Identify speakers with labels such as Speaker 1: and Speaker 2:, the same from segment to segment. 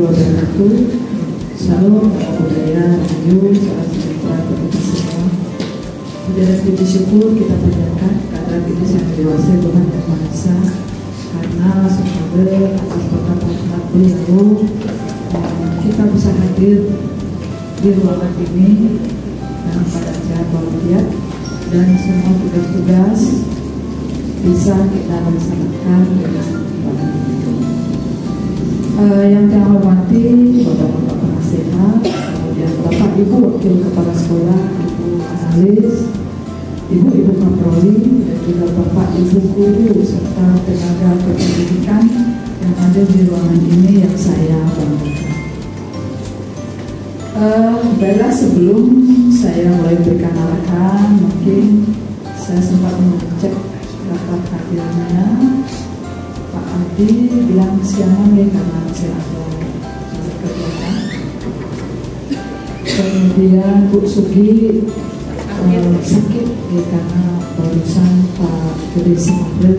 Speaker 1: wabarakatuh. Salam budaya, rahayu, salam sejahtera untuk kita semua. Puja dan puji syukur kita panjatkan kepada kita yang dewasa Tuhan yang Maha Esa, karena semoga atas berkat rahmat beliau kita bisa hadir di ruangan ini dalam keadaan sehat walafiat, dan semua tugas-tugas bisa kita laksanakan dengan baik. Yang saya hormati Bapak-Bapak penasehat, kemudian Bapak Ibu Wakil Kepala Sekolah, Ibu Analis, Ibu-Ibu Kaprodi, dan juga Bapak Ibu Guru serta tenaga pendidikan yang ada di ruangan ini yang saya banggakan. Baiklah, sebelum saya mulai berikan arahan, mungkin saya sempat mengecek daftar hadirnya. Pak Adi bilang siangan nih karena saya ada kegiatan. Kemudian Bu Sugi sakit karena barusan Pak Gede April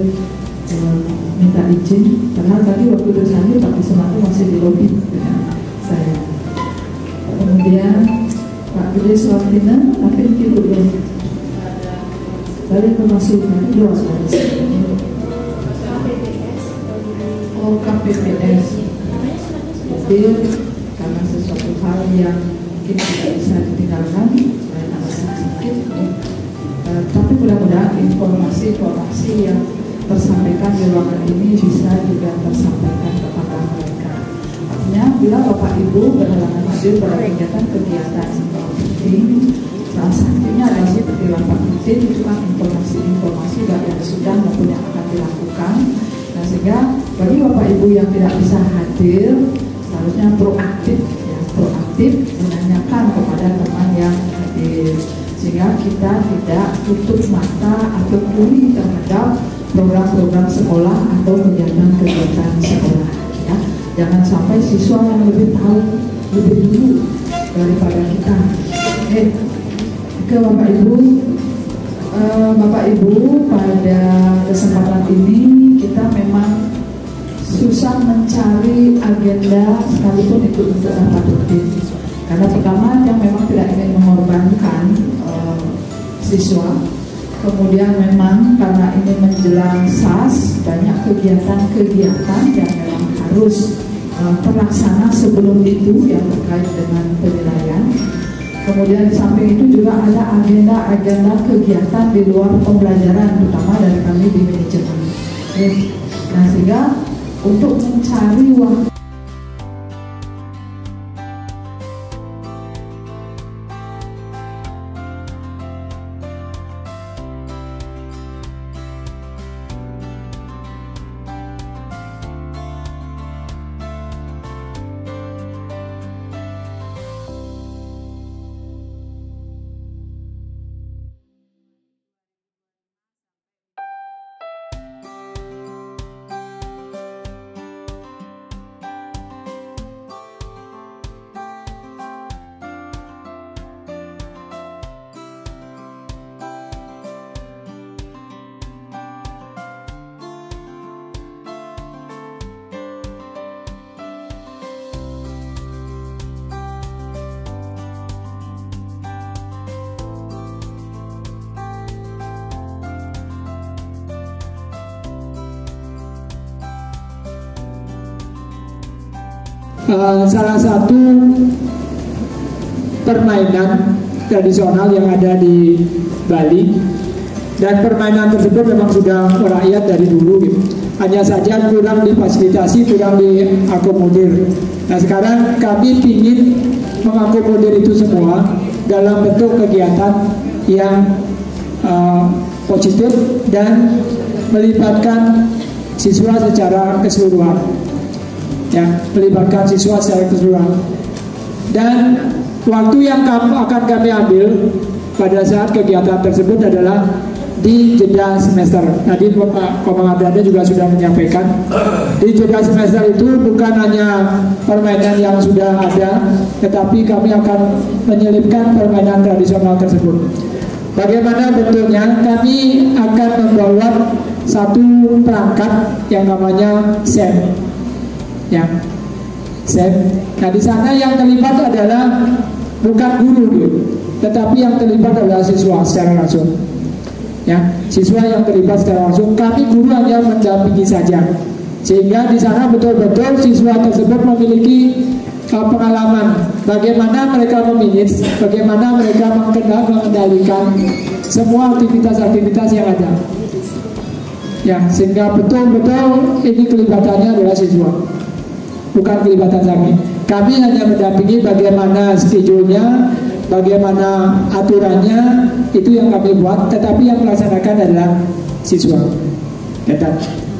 Speaker 1: minta izin, karena tadi waktu dosennya Pak Gede masih di lobi dengan saya. Kemudian Pak Gede Suwartina, tapi ibu belum balik ke masuk nanti luas dari sini. Oh, KPPS. Jadi karena sesuatu hal yang mungkin tidak bisa ditinggalkan selain alasan sakit, tapi mudah-mudahan informasi-informasi yang tersampaikan di ruangan ini bisa juga tersampaikan kepada mereka. Artinya bila Bapak Ibu berhalangan hadir pada kegiatan penting, salah satunya adalah seperti rapat rutin, itu kan informasi-informasi yang sudah maupun yang akan dilakukan. Nah, sehingga bagi Bapak Ibu yang tidak bisa hadir, seharusnya proaktif menanyakan kepada teman yang hadir, sehingga kita tidak tutup mata atau tuli terhadap program-program sekolah atau kegiatan-kegiatan sekolah. Ya, jangan sampai siswa yang lebih tahu lebih dulu daripada kita. Ke Bapak Ibu, pada kesempatan ini kita memang susah mencari agenda sekalipun itu untuk rapat rutin. Karena pertama yang memang tidak ingin mengorbankan siswa. Kemudian memang karena ini menjelang SAS, banyak kegiatan-kegiatan yang memang harus terlaksana sebelum itu yang terkait dengan penilaian. Kemudian di samping itu juga ada agenda-agenda kegiatan di luar pembelajaran, terutama dari kami di manajemen. Nah, sehingga untuk mencari waktu
Speaker 2: salah satu permainan tradisional yang ada di Bali, dan permainan tersebut memang sudah merakyat dari dulu gitu. Hanya saja kurang difasilitasi, kurang diakomodir. Nah, sekarang kami ingin mengakomodir itu semua dalam bentuk kegiatan yang positif dan melibatkan siswa secara keseluruhan. Ya, melibatkan siswa secara keseluruhan. Dan waktu yang akan kami ambil pada saat kegiatan tersebut adalah di jeda semester. Tadi Pak Komandan juga sudah menyampaikan, di jeda semester itu bukan hanya permainan yang sudah ada, tetapi kami akan menyelipkan permainan tradisional tersebut. Bagaimana bentuknya? Kami akan membawa satu perangkat yang namanya SEM. Ya, SEM. Nah di sana yang terlibat adalah bukan guru gitu, tetapi yang terlibat adalah siswa secara langsung. Ya, siswa yang terlibat secara langsung, kami guru hanya mendampingi saja. Sehingga di sana betul-betul siswa tersebut memiliki pengalaman bagaimana mereka memanage, bagaimana mereka mengendalikan semua aktivitas-aktivitas yang ada. Ya, sehingga betul-betul ini kelibatannya adalah siswa, bukan kelibatan kami. Kami hanya mendampingi bagaimana schedule-nya, bagaimana aturannya, itu yang kami buat, tetapi yang melaksanakan adalah siswa.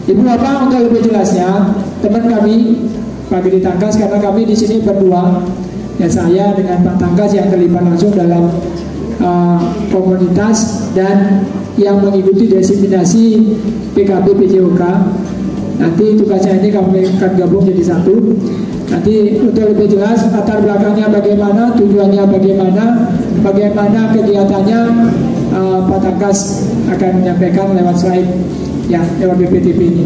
Speaker 2: Ibu Bapak, untuk lebih jelasnya, teman kami Pak Gede Tangkas, karena kami di sini berdua, ya saya dengan Pak Tangkas yang terlibat langsung dalam komunitas dan yang mengikuti diseminasi PKB PJOK. Nanti tugasnya ini kami akan gabung jadi satu. Nanti untuk lebih jelas latar belakangnya bagaimana, tujuannya bagaimana kegiatannya, Pak Tangkas akan menyampaikan lewat slide ya, lewat BPTV ini.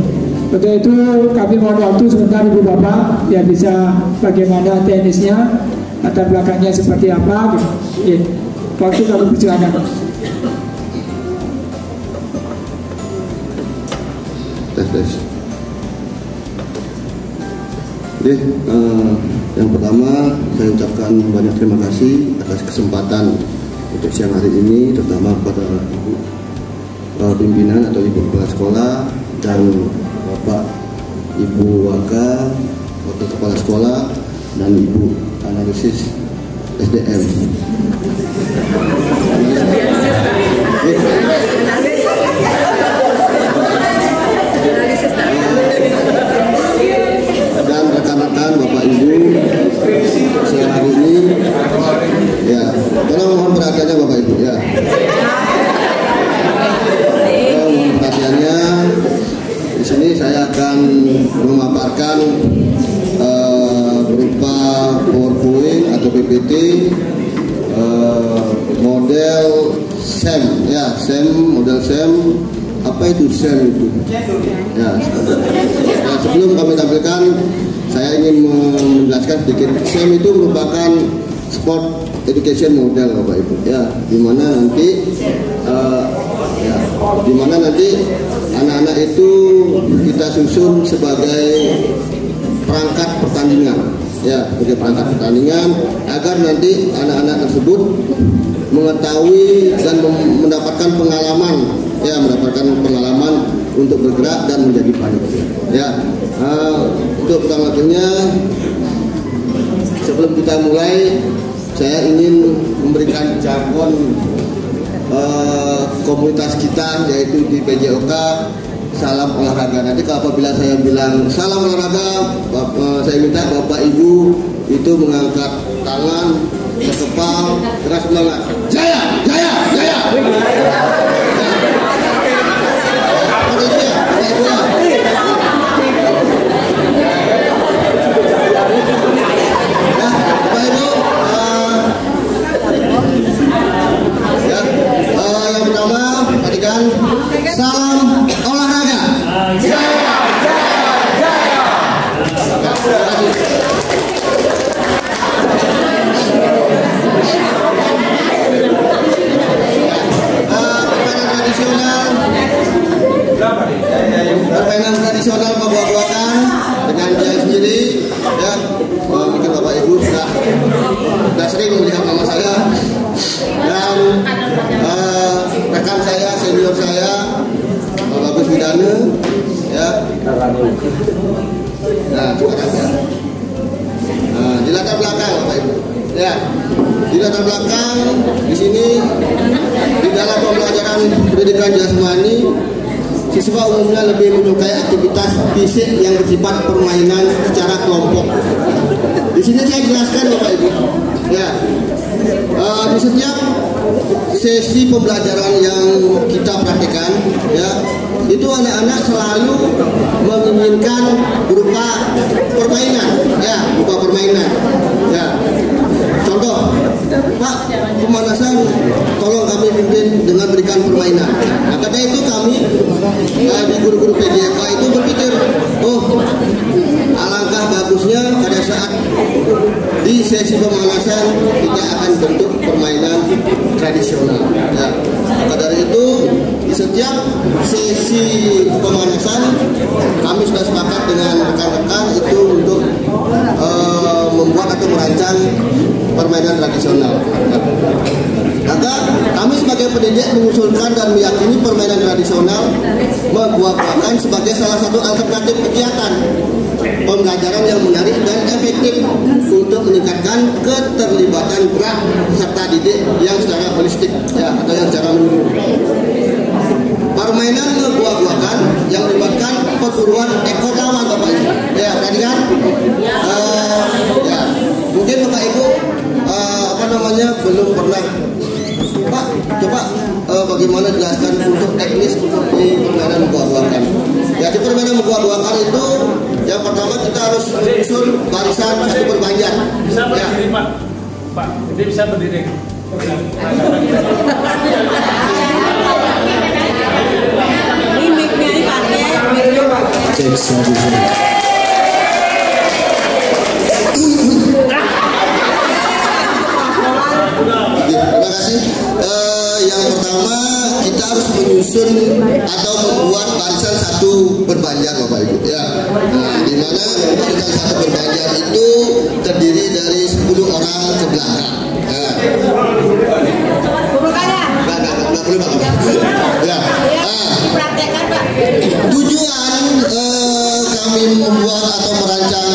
Speaker 2: Untuk itu kami mohon waktu sebentar Ibu Bapak, ya bisa bagaimana teknisnya, latar belakangnya seperti apa gitu. Ya, waktu kami persilakan.
Speaker 3: Tes. Oke, yang pertama saya ucapkan banyak terima kasih atas kesempatan untuk siang hari ini, terutama kepada Ibu pimpinan atau Ibu Kepala Sekolah dan Bapak Ibu Waka, Wakil Kepala Sekolah, dan Ibu Analisis SDM. Dan rekan-rekan Bapak Ibu siang hari ini, ya tolong mohon perhatiannya Bapak Ibu ya. Tolong mohon perhatiannya. Di sini saya akan memaparkan berupa PowerPoint atau PPT model SEM ya, model SEM. Apa itu SEM itu? Ya, nah, sebelum kami tampilkan, saya ingin menjelaskan sedikit. SEM itu merupakan sport education model, Bapak Ibu. Ya, dimana nanti anak-anak itu kita susun sebagai perangkat pertandingan. Ya, sebagai perangkat pertandingan agar nanti anak-anak tersebut mengetahui dan mendapatkan pengalaman untuk bergerak dan menjadi panitia. Ya, untuk pertama kalinya sebelum kita mulai, saya ingin memberikan jargon komunitas kita, yaitu di PJOK, salam olahraga. Nanti apabila saya bilang salam olahraga, saya minta Bapak Ibu itu mengangkat tangan ke kepala, keras semangat. Jaya, jaya, jaya. Yang pertama, perhatikan, salam olahraga. Jaya, jaya, jaya. Terima kasih. Permainan tradisional membuat-buatan dengan dia sendiri, ya. Mungkin Bapak Ibu sudah sering melihat nama saya dan rekan saya, senior saya, Pak Bagus Widane, ya. Nah, terima kasih. Di latar belakang, Bapak Ibu, ya. Di latar belakang di sini di dalam pembelajaran pendidikan jasmani, siswa umumnya lebih menyukai aktivitas fisik yang bersifat permainan secara kelompok. Di sini saya jelaskan Bapak Ibu, ya, di setiap sesi pembelajaran yang kita praktekkan, ya, itu anak-anak selalu menginginkan berupa permainan, ya, berupa permainan, ya. Contoh, Pak, pemanasan tolong kami pimpin dengan berikan permainan. Nah, karena itu kami di guru-guru PJK itu berpikir, oh, alangkah bagusnya pada pada saat di sesi pemanasan kita akan bentuk permainan tradisional. Ya. Maka dari itu di setiap sesi pemanasan kami sudah sepakat dengan rekan-rekan itu untuk membuat atau merancang permainan tradisional. Maka kami sebagai pendidik mengusulkan dan meyakini permainan tradisional membuahkan sebagai salah satu alternatif kegiatan pembelajaran yang menarik dan efektif untuk meningkatkan keterlibatan gerak peserta didik yang secara holistik ya, atau yang secara menyeluruh. Permainan membuah-buahkan yang melibatkan perburuan ekor lawan Bapak Ibu. Ya, perhatikan. Ya, mungkin Bapak Ibu belum pernah. Pak, coba bagaimana jelaskan untuk teknis untuk di permainan membuah-buahkan. Ya, di permainan membuah-buahkan itu yang pertama kita harus menyusun barisan satu berbanjar.
Speaker 4: Bisa berdiri, ya. Pak, ini bisa berdiri.
Speaker 5: Ini mic-nya dipakai,
Speaker 3: Cek satu. Terima kasih. Yang pertama kita harus menyusun atau membuat barisan satu berbanjar Bapak Ibu. Ya, di mana barisan satu berbanjar itu terdiri dari 10 orang ke belakang. Nggak boleh Pak. Ya.
Speaker 5: Praktekkan Pak.
Speaker 3: Tujuan kami membuat atau merancang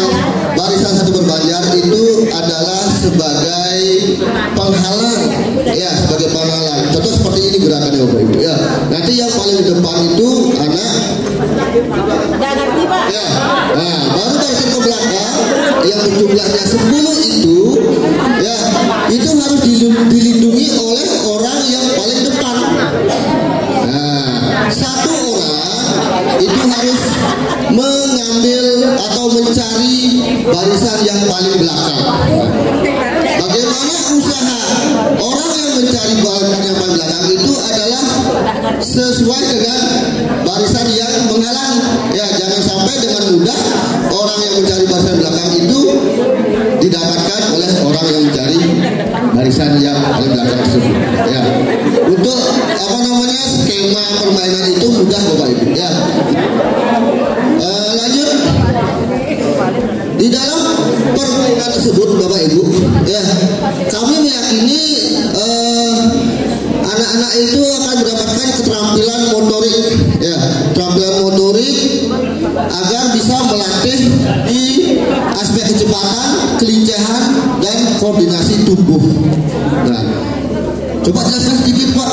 Speaker 3: barisan satu berbanjar itu adalah sebagai penghalang, ya, sebagai penghalang. Contoh seperti ini gerakannya Bapak Ibu. Ya, nanti yang paling di depan itu anak.
Speaker 5: Nggak ngerti Pak.
Speaker 3: Ya, nah, baru barisan ke belakang yang jumlahnya 10 itu, ya, itu harus dilindungi oleh orang yang paling depan. Nah, satu orang itu harus mengambil atau mencari barisan yang paling belakang. Bagaimana usaha orang yang mencari barisan yang paling belakang itu adalah sesuai dengan barisan yang menghalangi. Ya, jangan sampai dengan mudah orang yang mencari barisan belakang itu didapatkan oleh orang yang mencari barisan yang paling belakang tersebut. Ya, untuk skema permainan itu mudah Bapak Ibu. Ya. Lanjut. Di dalam permainan tersebut Bapak Ibu, ya, kami meyakini anak-anak itu akan mendapatkan keterampilan motorik, ya, keterampilan motorik agar bisa melatih di aspek kecepatan, kelincahan, dan koordinasi tubuh. Nah, coba jelaskan sedikit Pak,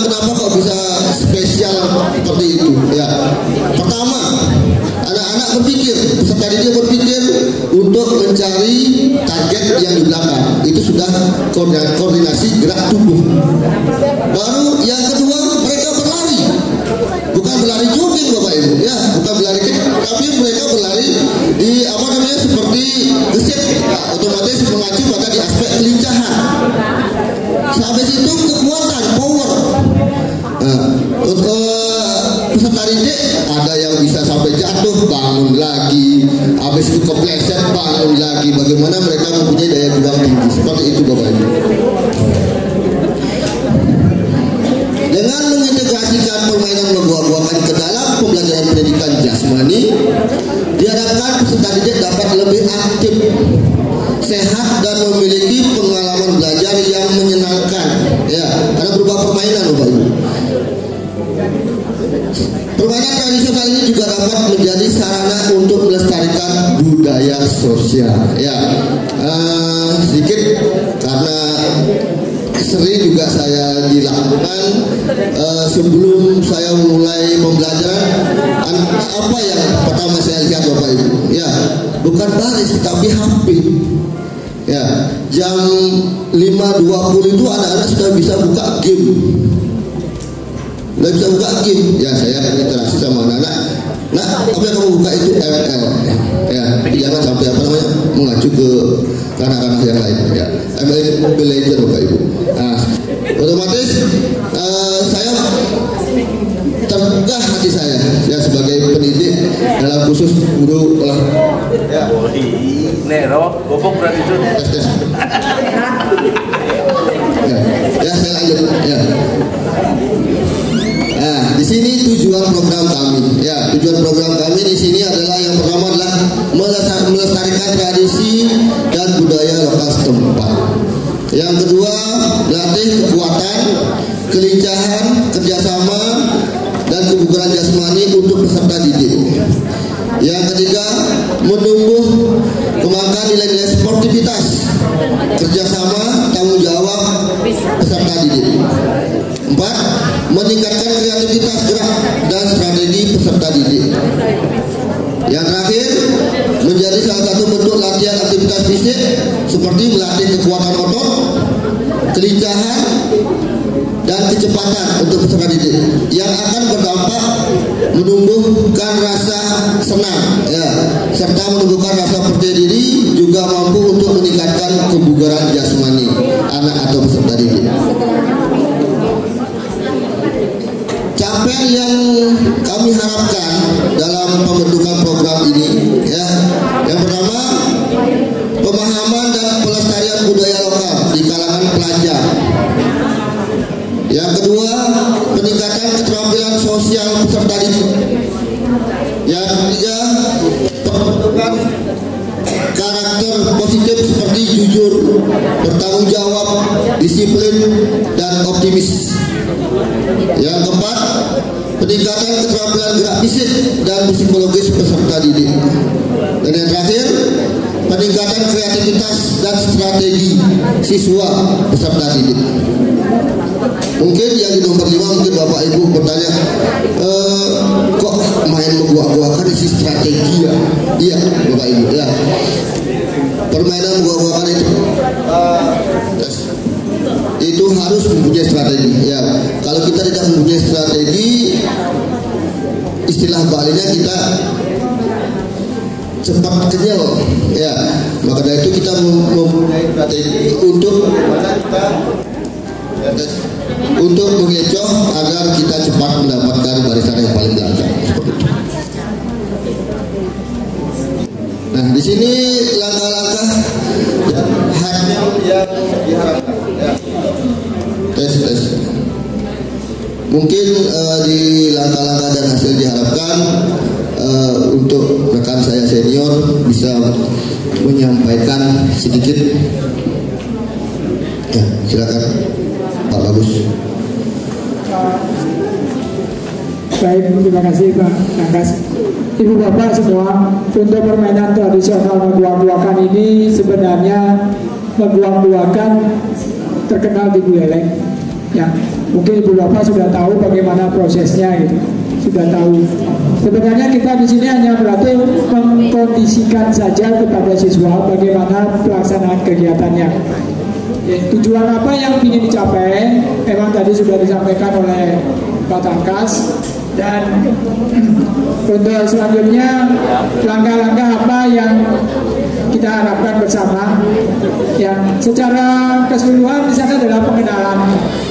Speaker 3: kenapa kok bisa spesial seperti itu? Ya, pertama, anak-anak berpikir, peserta didik berpikir untuk mencari target yang di belakang. Itu sudah koordinasi gerak tubuh. Baru yang kedua, mereka berlari, bukan berlari jogging Bapak Ibu, ya, bukan berlari, tapi mereka berlari di seperti gesit, otomatis mengacu pada di aspek kelincahan. Sampai situ kekuatan, power. Untuk peserta didik ada yang bisa sampai jatuh bangun lagi, habis itu kepleset bangun lagi. Bagaimana mereka mempunyai daya juang tinggi seperti itu Bapak Ibu. Dengan mengintegrasikan permainan membuah-buahkan ke dalam pembelajaran pendidikan jasmani, diharapkan peserta didik dapat lebih aktif, sehat, dan memiliki pengalaman belajar yang menyenangkan. Ya, karena berupa permainan Bapak Ibu. Permainan tradisional ini juga dapat menjadi sarana untuk melestarikan budaya sosial. Ya, sedikit karena sering juga saya dilakukan sebelum saya mulai pembelajaran. Apa yang pertama saya lihat Bapak Ibu? Ya, bukan baris tapi HP. Ya, jam 5.20 itu anak-anak sudah bisa buka game. Sudah bisa buka game. Ya, saya akan interaksi sama anak-anak. Nah, apa yang kamu buka itu ML. Ya, jangan sampai mengacu ke anak-anak yang lain. Ya, ML Mobile Legends Bapak Ibu. Nah, otomatis saya tergugah hati saya ya sebagai pendidik dalam khusus guru olah ya.
Speaker 4: Nero, gopok berarti itu.
Speaker 3: Tes. Ya, saya lanjut ya. Nah, di sini tujuan program kami. Ya, tujuan program kami di sini adalah yang pertama adalah melestarikan tradisi dan budaya lokal setempat. Yang kedua, latih kekuatan, kelincahan, kerjasama, dan kebugaran jasmani untuk peserta didik. Yang ketiga, menumbuh kembangkan nilai-nilai sportivitas, kerjasama, tanggung jawab peserta didik. 4. Meningkatkan kreativitas gerak dan strategi peserta didik. Yang terakhir, menjadi salah satu bentuk latihan aktivitas fisik seperti melatih kekuatan otot, kelincahan, dan kecepatan untuk peserta didik yang akan berdampak menumbuhkan rasa senang ya, serta menumbuhkan rasa percaya diri, juga mampu untuk meningkatkan kebugaran jasmani anak atau peserta didik. Capaian yang kami harapkan dalam pembentukan program ini ya, yang pertama, pemahaman dan pelestarian budaya lokal di kalangan pelajar. Yang kedua, peningkatan keterampilan sosial peserta didik. Yang ketiga, pembentukan karakter positif seperti jujur, bertanggung jawab, disiplin, dan optimis. Yang keempat, peningkatan keterampilan gerak fisik dan psikologis peserta didik. Dan yang terakhir, peningkatan kreativitas dan strategi siswa peserta didik. Mungkin yang di nomor 5, mungkin Bapak Ibu bertanya, kok main megua-guakan isi strategi ya? Iya Bapak Ibu ya. Permainan megua-guakan itu harus mempunyai strategi ya. Kalau kita tidak mempunyai strategi, istilah Balinya kita cepat kenyal ya. Maka dari itu kita mempunyai strategi untuk untuk mengecoh agar kita cepat mendapatkan barisan yang paling belakang. Nah, di sini langkah-langkah yang diharapkan. Ya. Tes. Mungkin di langkah-langkah dan hasil diharapkan untuk rekan saya senior bisa menyampaikan sedikit. Ya, silakan Pak Bagus.
Speaker 2: Baik, terima kasih Pak Nangkas. Ibu Bapak semua, untuk permainan tradisional megua-guakan ini sebenarnya megua-guakan terkenal di Buleleng. Ya, mungkin Ibu Bapak sudah tahu bagaimana prosesnya gitu. Sudah tahu. Sebenarnya kita di sini hanya berarti mengkondisikan saja kepada siswa bagaimana pelaksanaan kegiatannya. Tujuan apa yang ingin dicapai memang tadi sudah disampaikan oleh Pak Tangkas, dan untuk selanjutnya langkah-langkah apa yang kita harapkan bersama. Yang secara keseluruhan di sana adalah pengenalan,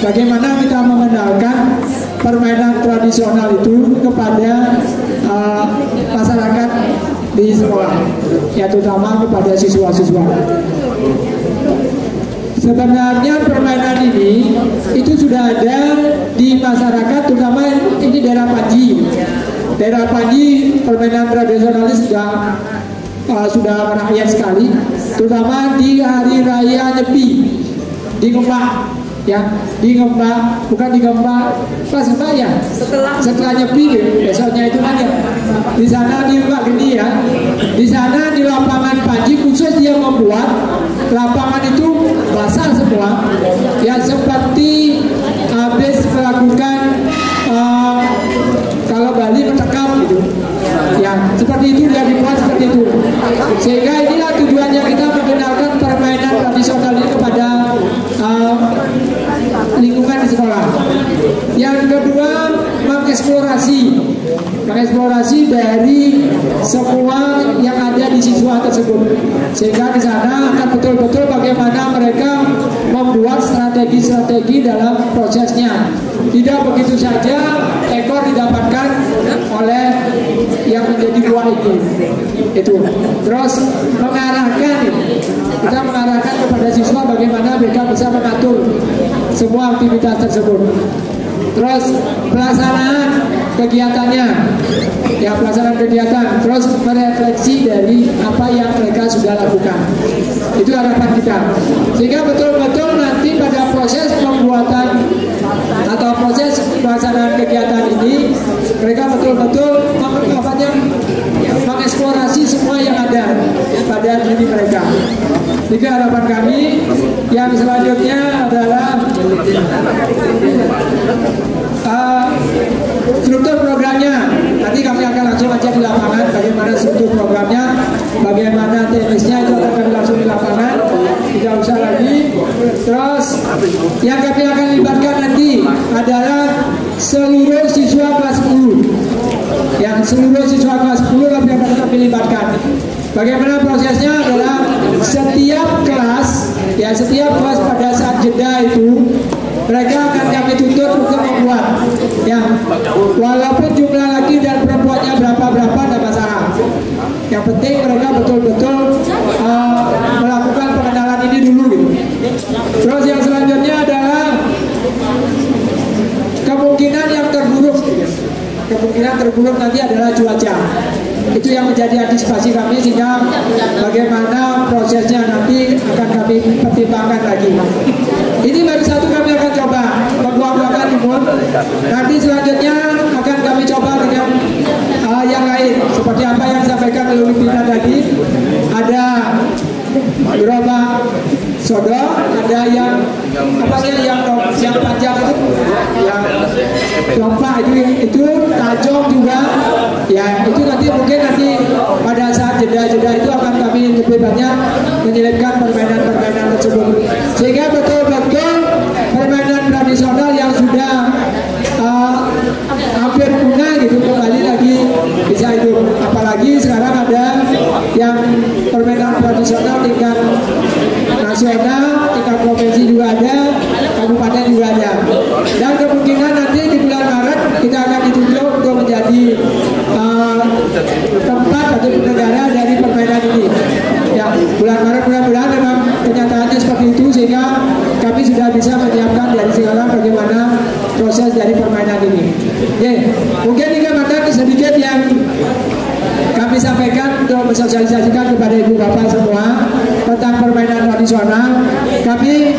Speaker 2: bagaimana kita mengenalkan permainan tradisional itu kepada masyarakat di sekolah, ya terutama kepada siswa-siswa. Sebenarnya permainan ini itu sudah ada di masyarakat, terutama ini daerah Panji. Daerah Panji permainan tradisional sudah merakyat sekali, terutama di hari raya Nyepi di Ngembak. Ya, di Ngembak, bukan di Ngembak pas Ngembak ya, setelah Nyepi besoknya itu kan ya. Di sana di Ngembak Geni ya, di sana di lapangan Panji khusus dia membuat lapangan itu basah semua ya, seperti habis melakukan kalau Bali menekam gitu ya, seperti itu dia dibuat seperti itu. Sehingga inilah tujuannya kita mengenalkan permainan tradisional ini kepada lingkungan di sekolah. Yang kedua, mengeksplorasi dari semua yang ada di siswa tersebut, sehingga di sana akan betul-betul bagaimana mereka membuat strategi strategi-strategi dalam prosesnya. Tidak begitu saja ekor didapatkan oleh yang menjadi buah itu. Terus mengarahkan, kita mengarahkan kepada siswa bagaimana mereka bisa mengatur semua aktivitas tersebut. Terus pelaksanaan kegiatannya, ya pelaksanaan kegiatan, terus merefleksi dari apa yang mereka sudah lakukan. Itu harapan kita, sehingga betul-betul nanti pada proses pembuatan atau proses pelaksanaan kegiatan ini mereka betul-betul mengeksplorasi semua yang ada pada diri mereka. Tiga harapan kami. Yang selanjutnya adalah struktur programnya. Nanti kami akan langsung aja di lapangan bagaimana struktur programnya, bagaimana teknisnya, itu akan kami langsung di lapangan, tidak usah lagi. Terus yang kami akan libatkan nanti adalah seluruh siswa kelas 10. Yang seluruh siswa kelas 10 kami akan libatkan. Bagaimana prosesnya adalah setiap kelas pada saat jeda itu mereka akan kami tuntut untuk membuat, ya, walaupun jumlah laki dan perempuannya berapa tidak masalah. Yang penting mereka betul-betul melakukan pengenalan ini dulu gitu. Terus yang selanjutnya adalah kemungkinan yang terburuk. Kemungkinan terburuk nanti adalah cuaca. Itu yang menjadi antisipasi kami, sehingga bagaimana prosesnya nanti akan kami pertimbangkan lagi. Ini baru satu kami akan coba membuat timur. Nanti selanjutnya akan kami coba dengan yang lain, seperti apa yang disampaikan oleh Pina tadi. Ada gerobak sodok, ada yang yang panjang itu, yang lompat itu tajam juga. Ya, itu nanti mungkin pada saat jeda-jeda itu akan kami lebih banyak menyelipkan permainan-permainan tersebut, sehingga betul-betul permainan tradisional yang sudah hampir punah gitu kembali lagi bisa hidup. Apalagi sekarang ada yang permainan tradisional tingkat nasional, tingkat provinsi juga ada, kabupaten juga ada. Dan kemungkinan nanti di bulan Maret kita akan ditunjuk untuk menjadi tempat atau negara dari permainan ini. Ya, bulan Maret mudah-mudahan memang kenyataannya seperti itu, sehingga kami sudah bisa menyiapkan dari sekarang bagaimana proses dari permainan ini. Oke, mungkin ini sedikit yang kami sampaikan untuk mensosialisasikan kepada ibu bapak semua tentang permainan tradisional. Kami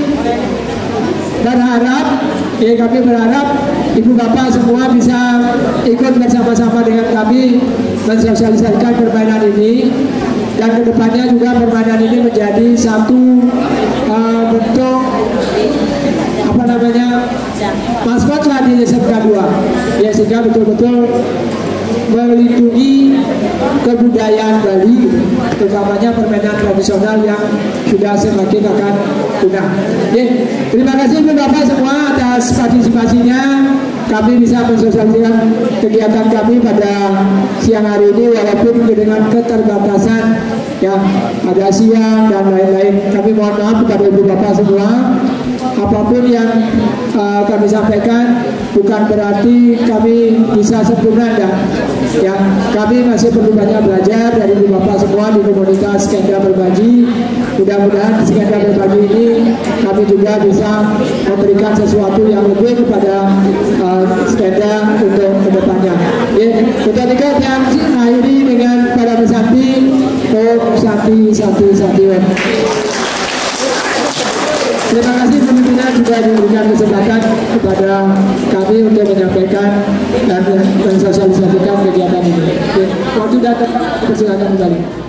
Speaker 2: berharap ibu bapak semua bisa ikut bersama-sama dengan kami mensosialisasikan permainan ini, dan kedepannya juga permainan ini menjadi satu bentuk maskot lah di SMK 2, ya, sehingga betul-betul melindungi kebudayaan Bali, terutamanya permainan tradisional yang sudah semakin akan punah. Terima kasih ibu bapak semua atas partisipasinya. Kami bisa mensosialisasikan kegiatan kami pada siang hari ini, walaupun dengan keterbatasan, ya, ada siang dan lain-lain. Kami mohon maaf kepada ibu bapak semua. Apapun yang kami sampaikan bukan berarti kami bisa sempurna, ya. Kami masih perlu banyak belajar dari ibu bapak semua di komunitas Skenda Berbagi. Mudah-mudahan di Skenda Berbagi ini kami juga bisa memberikan sesuatu yang lebih kepada Skenda untuk kedepannya. Kita tiga yang akhiri dengan para pesanti. Santi. Terima kasih pimpinan sudah diberikan kesempatan kepada kami untuk menyampaikan dan mensosialisasikan kegiatan ini. Waktu datang, persilakan kembali.